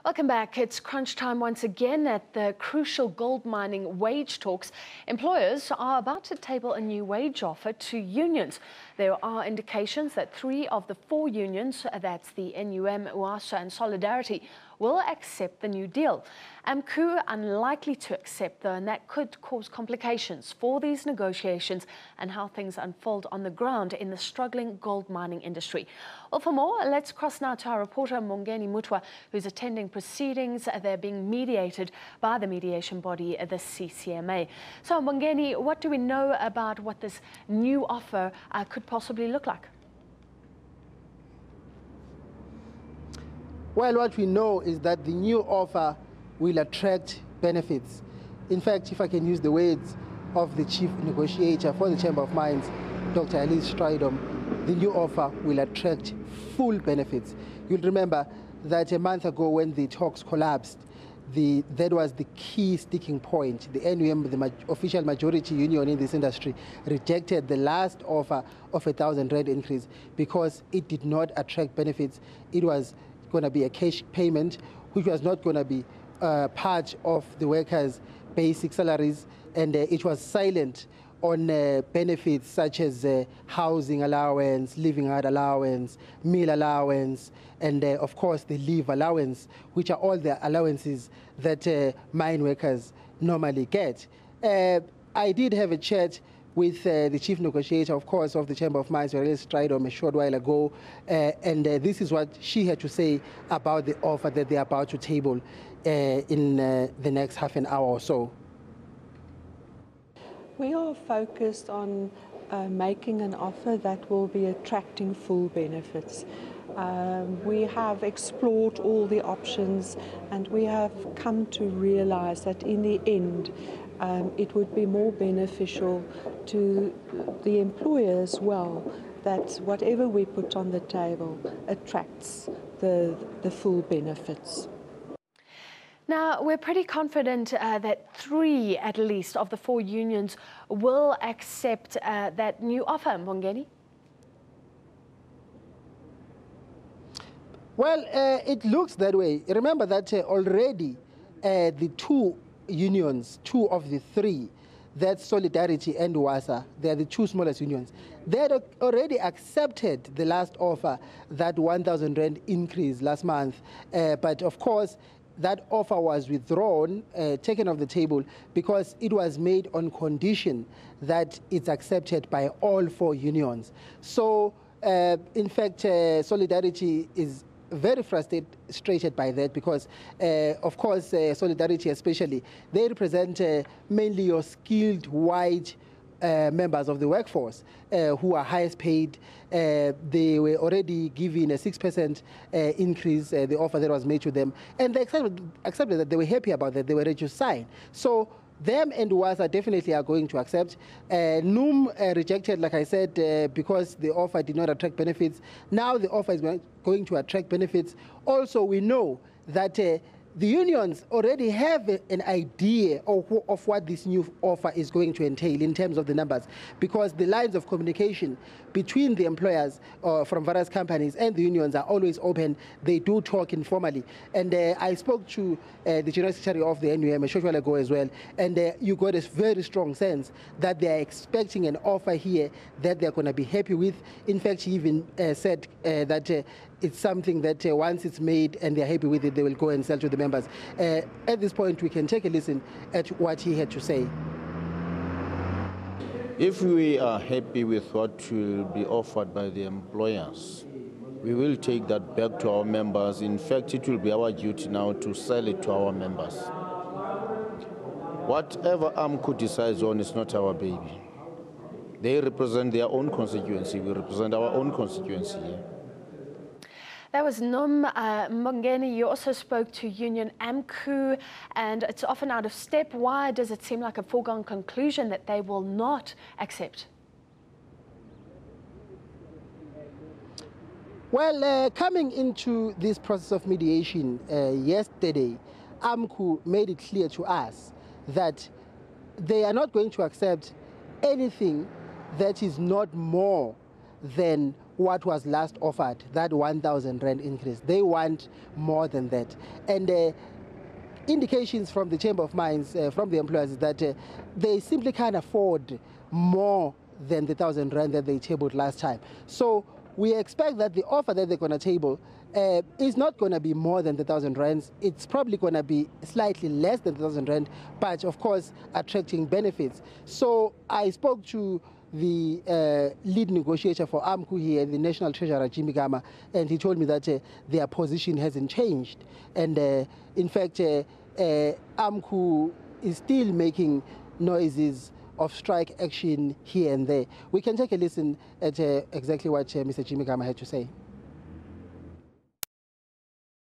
Welcome back. It's crunch time once again at the crucial gold mining wage talks. Employers are about to table a new wage offer to unions. There are indications that 3 of the 4 unions, that's the NUM, UASA and Solidarity, will accept the new deal. AMCU unlikely to accept, though, and that could cause complications for these negotiations and how things unfold on the ground in the struggling gold mining industry. Well, for more, let's cross now to our reporter Mbongeni Muthwa, who's attending proceedings. They're being mediated by the mediation body, the CCMA. So, Mbongeni, what do we know about what this new offer could possibly look like? Well, what we know is that the new offer will attract benefits. In fact, if I can use the words of the chief negotiator for the Chamber of Mines, Dr. Alice Stridom, the new offer will attract full benefits. You'll remember that a month ago when the talks collapsed, that was the key sticking point. The NUM, the official majority union in this industry, rejected the last offer of R1,000 increase because it did not attract benefits. It was going to be a cash payment, which was not going to be part of the workers' basic salaries, and it was silent on benefits such as housing allowance, living out allowance, meal allowance, and of course the leave allowance, which are all the allowances that mine workers normally get. I did have a chat with the chief negotiator, of course, of the Chamber of Mines, Alice Stridom, a short while ago, and this is what she had to say about the offer that they're about to table in the next half an hour or so. We are focused on making an offer that will be attracting full benefits. We have explored all the options, and we have come to realize that in the end, it would be more beneficial to the employer as well, that whatever we put on the table attracts the full benefits. Now, we're pretty confident that 3, at least, of the 4 unions will accept that new offer, Mbongeni. Well, it looks that way. Remember that already the 2 unions, 2 of the 3, that's Solidarity and UASA, they're the 2 smallest unions, they had already accepted the last offer, that R1,000 increase last month. But of course, that offer was withdrawn, taken off the table, because it was made on condition that it's accepted by all 4 unions. In fact, Solidarity is very frustrated by that because, of course, Solidarity especially, they represent mainly your skilled white members of the workforce who are highest paid. They were already given a 6% increase, the offer that was made to them, and they accepted that. They were happy about that. They were ready to sign. So them and UASA definitely are going to accept. NUM rejected, like I said, because the offer did not attract benefits. Now the offer is going to attract benefits. Also, we know that the unions already have an idea of what this new offer is going to entail in terms of the numbers, because the lines of communication between the employers from various companies and the unions are always open. They do talk informally. And I spoke to the General Secretary of the NUM a short while ago as well, and you got a very strong sense that they are expecting an offer here that they're going to be happy with. In fact, he even said that it's something that once it's made and they're happy with it, they will go and sell to the members. At this point, we can take a listen at what he had to say. If we are happy with what will be offered by the employers, we will take that back to our members. In fact, it will be our duty now to sell it to our members. Whatever AMCU decides on is not our baby. They represent their own constituency. We represent our own constituency here. That was NUM. Mbongeni, you also spoke to Union AMCU, and it's often out of step. Why does it seem like a foregone conclusion that they will not accept? Well, coming into this process of mediation yesterday, AMCU made it clear to us that they are not going to accept anything that is not more than what was last offered, that 1,000 rand increase. They want more than that. And indications from the Chamber of Mines, from the employers, is that they simply can't afford more than the 1,000 rand that they tabled last time. So we expect that the offer that they're going to table is not going to be more than the 1,000 rands. It's probably going to be slightly less than the 1,000 rand, but of course attracting benefits. So I spoke to the lead negotiator for AMCU here, the National Treasurer, Jimmy Gama, and he told me that their position hasn't changed. And in fact, AMCU is still making noises of strike action here and there. We can take a listen at exactly what Mr. Jimmy Gama had to say.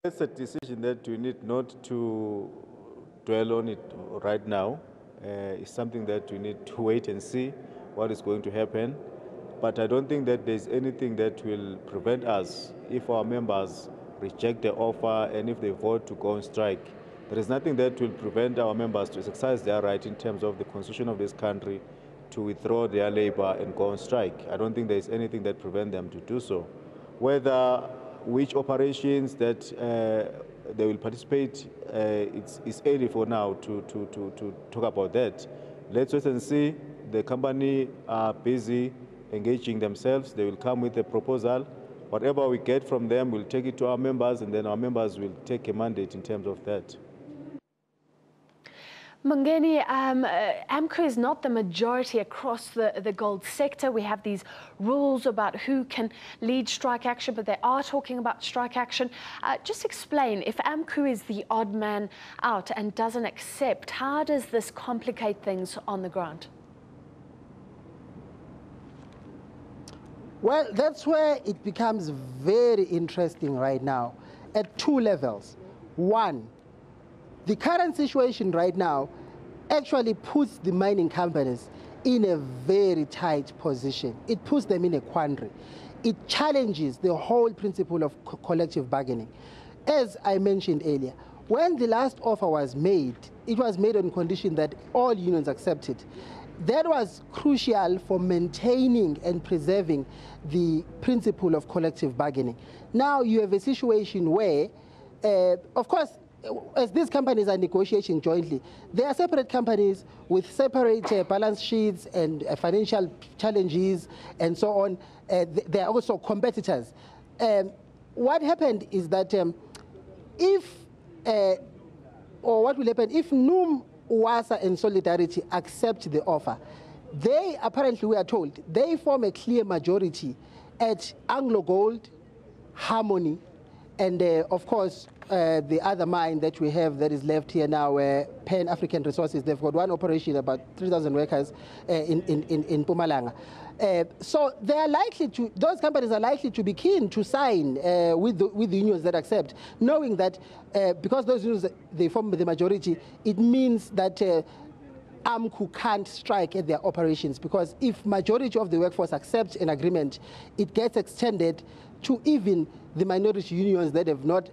It's a decision that we need not to dwell on it right now. It's something that we need to wait and see what is going to happen. But I don't think that there's anything that will prevent us if our members reject the offer and if they vote to go on strike. There is nothing that will prevent our members to exercise their right in terms of the constitution of this country to withdraw their labor and go on strike. I don't think there is anything that prevents them to do so. Whether which operations that they will participate, it's early for now to talk about that. Let's wait and see. The company are busy engaging themselves. They will come with a proposal. Whatever we get from them, we'll take it to our members, and then our members will take a mandate in terms of that. Mbongeni, AMCU is not the majority across the gold sector. We have these rules about who can lead strike action, but they are talking about strike action. Just explain, if AMCU is the odd man out and doesn't accept, how does this complicate things on the ground? Well, that's where it becomes very interesting right now at two levels. One, the current situation right now actually puts the mining companies in a very tight position. It puts them in a quandary. It challenges the whole principle of collective bargaining. As I mentioned earlier, when the last offer was made, it was made on condition that all unions accept it. That was crucial for maintaining and preserving the principle of collective bargaining. Now you have a situation where, of course, as these companies are negotiating jointly, they are separate companies with separate balance sheets and financial challenges and so on. They are also competitors. What happened is that what will happen if UASA and Solidarity accept the offer, they apparently, we are told, they form a clear majority at Anglo Gold, Harmony, and of course, the other mine that we have that is left here now, Pan African Resources. They've got one operation, about 3,000 workers in Mpumalanga. So they are likely to, those companies are likely to be keen to sign with the unions that accept, knowing that because those unions, they form the majority, it means that AMCU can't strike at their operations, because if majority of the workforce accepts an agreement, it gets extended to even the minority unions that have not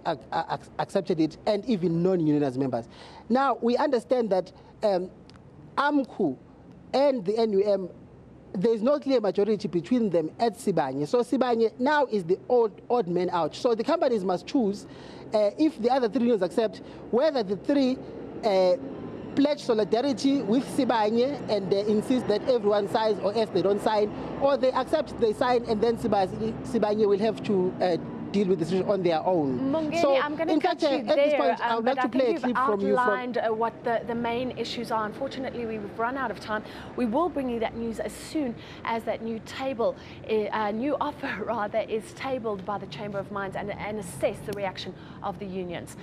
accepted it, and even non-unionized members. Now, we understand that AMCU and the NUM, there is no clear majority between them at Sibanye. So Sibanye now is the odd man out. So the companies must choose, if the other three unions accept, whether the three pledge solidarity with Sibanye and insist that everyone signs, or else they don't sign, or they accept, they sign, and then Sibanye will have to deal with the situation on their own. Mbongeni, so, I'm going to cut you at there, this point, I would like to play a clip from you. Outlined what the main issues are. Unfortunately, we've run out of time. We will bring you that news as soon as that new offer rather, is tabled by the Chamber of Mines and assess the reaction of the unions.